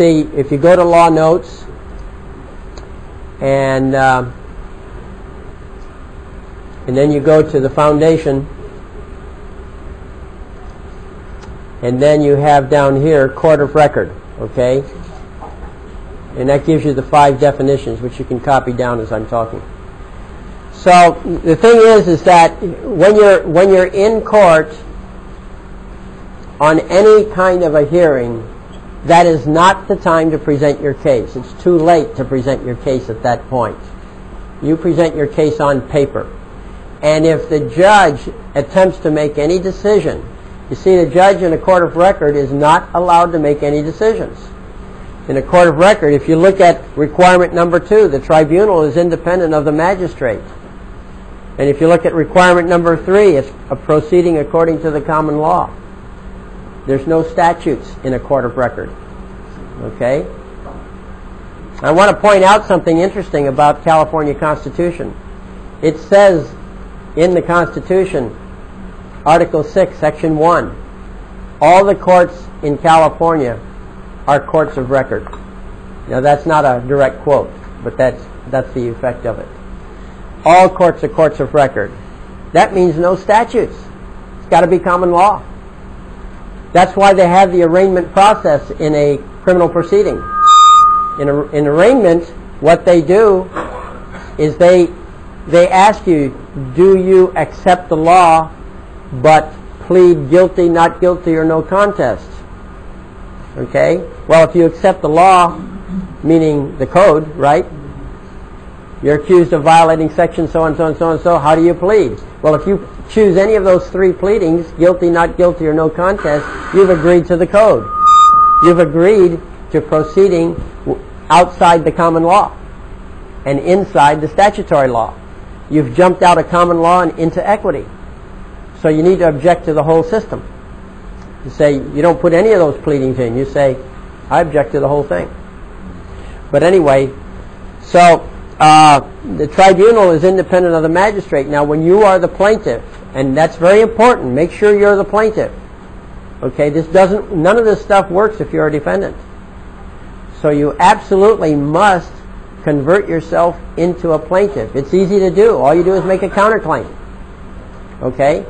See, if you go to Law Notes and then you go to the foundation, and then you have down here Court of Record, okay? And that gives you the 5 definitions, which you can copy down as I'm talking. So the thing is that when you're in court on any kind of a hearing, that is not the time to present your case. It's too late to present your case at that point. You present your case on paper. And if the judge attempts to make any decision, you see, the judge in a court of record is not allowed to make any decisions. In a court of record, if you look at requirement number 2, the tribunal is independent of the magistrate. And if you look at requirement number 3, it's a proceeding according to the common law. There's no statutes in a court of record. Okay? I want to point out something interesting about California Constitution. It says in the Constitution, Article 6, Section 1, all the courts in California are courts of record. Now that's not a direct quote, but that's the effect of it. All courts are courts of record. That means no statutes. It's got to be common law. That's why they have the arraignment process in a criminal proceeding. In arraignment, what they do is they ask you, do you accept the law but plead guilty, not guilty, or no contest? Okay? Well, if you accept the law, meaning the code, right? You're accused of violating section so and so and so and so. How do you plead? Well, if you choose any of those 3 pleadings, guilty, not guilty, or no contest, you've agreed to the code. You've agreed to proceeding outside the common law and inside the statutory law. You've jumped out of common law and into equity. So you need to object to the whole system. You say, you don't put any of those pleadings in. You say, I object to the whole thing. But anyway, so the tribunal is independent of the magistrate. Now, when you are the plaintiff, and that's very important, make sure you're the plaintiff. Okay, none of this stuff works if you're a defendant. So you absolutely must convert yourself into a plaintiff. It's easy to do. All you do is make a counterclaim. Okay?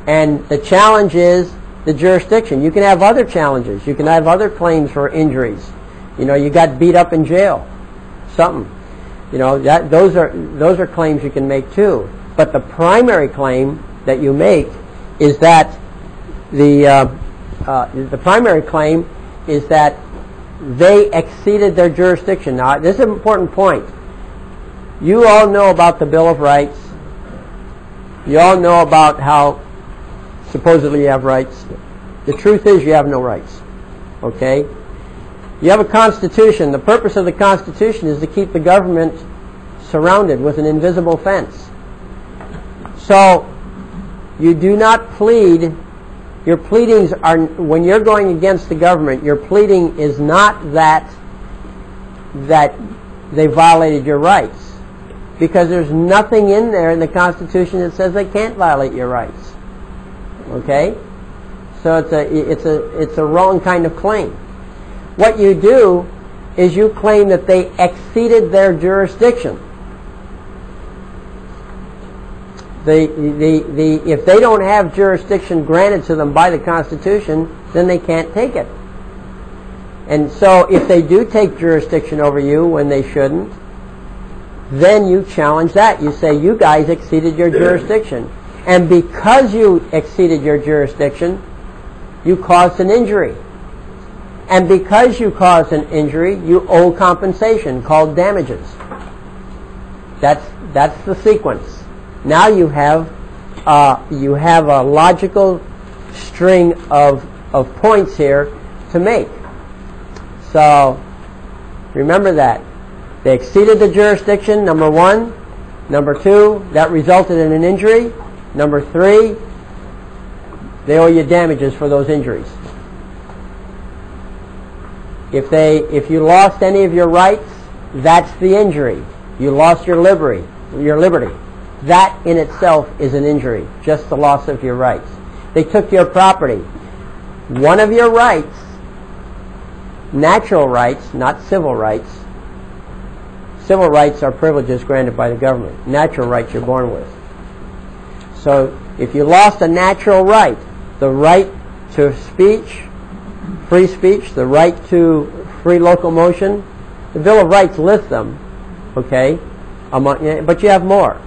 And the challenge is the jurisdiction. You can have other challenges. You can have other claims for injuries. You know, you got beat up in jail. Something. You know, those are claims you can make too. But the primary claim that you make is that the primary claim is that they exceeded their jurisdiction. Now, this is an important point. You all know about the Bill of Rights. You all know about how supposedly you have rights. The truth is you have no rights. Okay? You have a Constitution. The purpose of the Constitution is to keep the government surrounded with an invisible fence. So, you do not plead. Your pleadings are, when you're going against the government, your pleading is not that they violated your rights. Because there's nothing in there in the Constitution that says they can't violate your rights. Okay? So it's a wrong kind of claim. What you do is you claim that they exceeded their jurisdiction. If they don't have jurisdiction granted to them by the Constitution, then they can't take it. And so if they do take jurisdiction over you when they shouldn't, then you challenge that. You say, you guys exceeded your jurisdiction. And because you exceeded your jurisdiction, you caused an injury. And because you caused an injury, you owe compensation called damages. That's the sequence. Now you have a logical string of points here to make. So remember that. They exceeded the jurisdiction, number 1. Number 2, that resulted in an injury. Number 3, they owe you damages for those injuries. If you lost any of your rights, that's the injury. You lost your liberty. That in itself is an injury, just the loss of your rights. They took your property. One of your rights natural rights, not civil rights. Civil rights are privileges granted by the government. Natural rights you're born with. So if you lost a natural right, the right to speech, free speech, the right to free locomotion, the Bill of Rights lists them, okay, but you have more.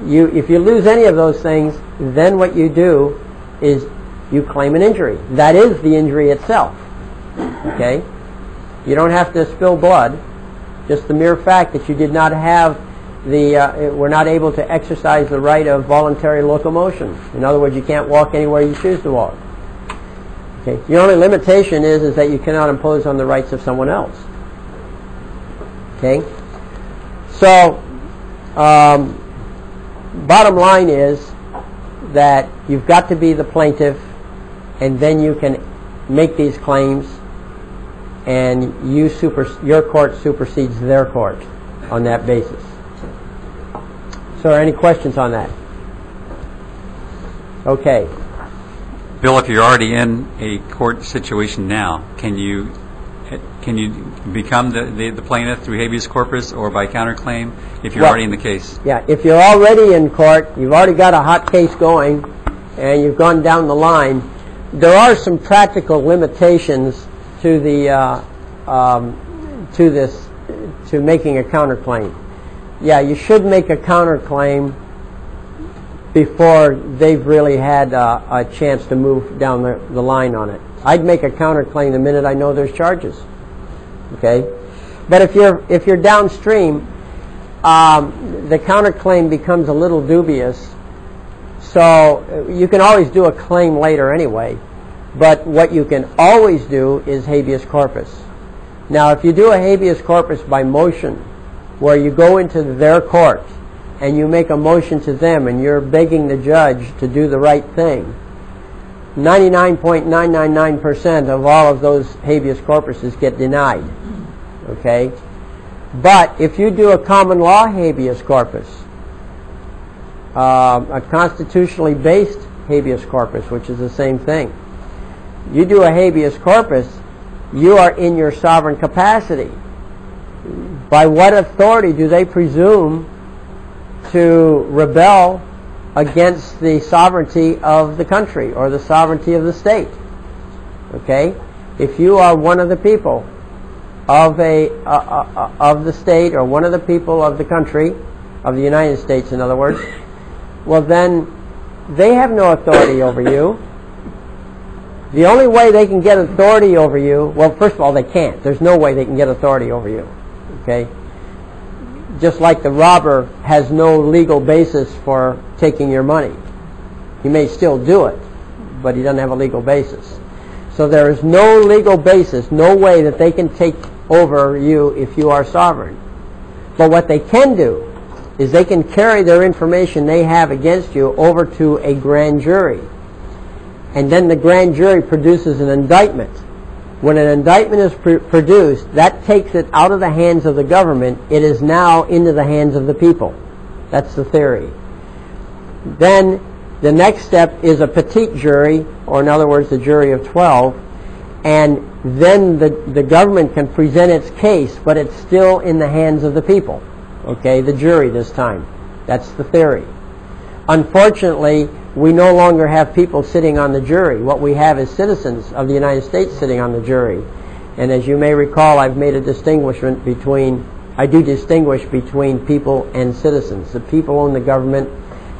If you lose any of those things, then what you do is you claim an injury. That is the injury itself, okay? You don't have to spill blood. Just the mere fact that you did not have were not able to exercise the right of voluntary locomotion. In other words, you can't walk anywhere you choose to walk. Okay. Your only limitation is that you cannot impose on the rights of someone else. Okay. So, bottom line is that you've got to be the plaintiff, and then you can make these claims, and your court supersedes their court on that basis. So are any questions on that? Okay. Bill, if you're already in a court situation now, can you become the plaintiff through habeas corpus or by counterclaim if you're already in the case? Yeah, if you're already in court, you've already got a hot case going, and you've gone down the line, there are some practical limitations to to making a counterclaim. Yeah, you should make a counterclaim before they've really had a chance to move down the line on it. I'd make a counterclaim the minute I know there's charges. Okay, but if you're downstream, the counterclaim becomes a little dubious. So you can always do a claim later anyway. But what you can always do is habeas corpus. Now, if you do a habeas corpus by motion, where you go into their court and you make a motion to them and you're begging the judge to do the right thing, 99.999% of all of those habeas corpuses get denied. Okay? But if you do a common law habeas corpus, a constitutionally based habeas corpus, which is the same thing, you do a habeas corpus, you are in your sovereign capacity. By what authority do they presume to rebel against the sovereignty of the country or the sovereignty of the state? Okay? If you are one of the people of the state, or one of the people of the country, of the United States in other words, well then they have no authority over you. The only way they can get authority over you, well, first of all, they can't. There's no way they can get authority over you. Okay? Just like the robber has no legal basis for taking your money. He may still do it, but he doesn't have a legal basis. So there is no legal basis, no way that they can take over you if you are sovereign. But what they can do is they can carry their information they have against you over to a grand jury. And then the grand jury produces an indictment. When an indictment is produced, that takes it out of the hands of the government. It is now into the hands of the people. That's the theory. Then the next step is a petite jury, or in other words, the jury of 12, and then the government can present its case, but it's still in the hands of the people. Okay, the jury this time. That's the theory. Unfortunately, we no longer have people sitting on the jury. What we have is citizens of the United States sitting on the jury. And as you may recall, I've made a distinguishment between people and citizens. The people own the government,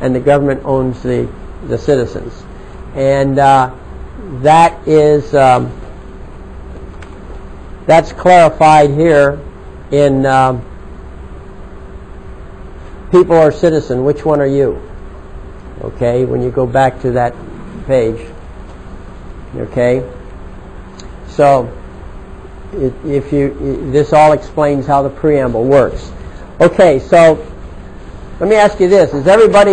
and the government owns the citizens. And that is that's clarified here in people or citizen. Which one are you? Okay, when you go back to that page. Okay, so this all explains how the preamble works. Okay, so let me ask you this: is everybody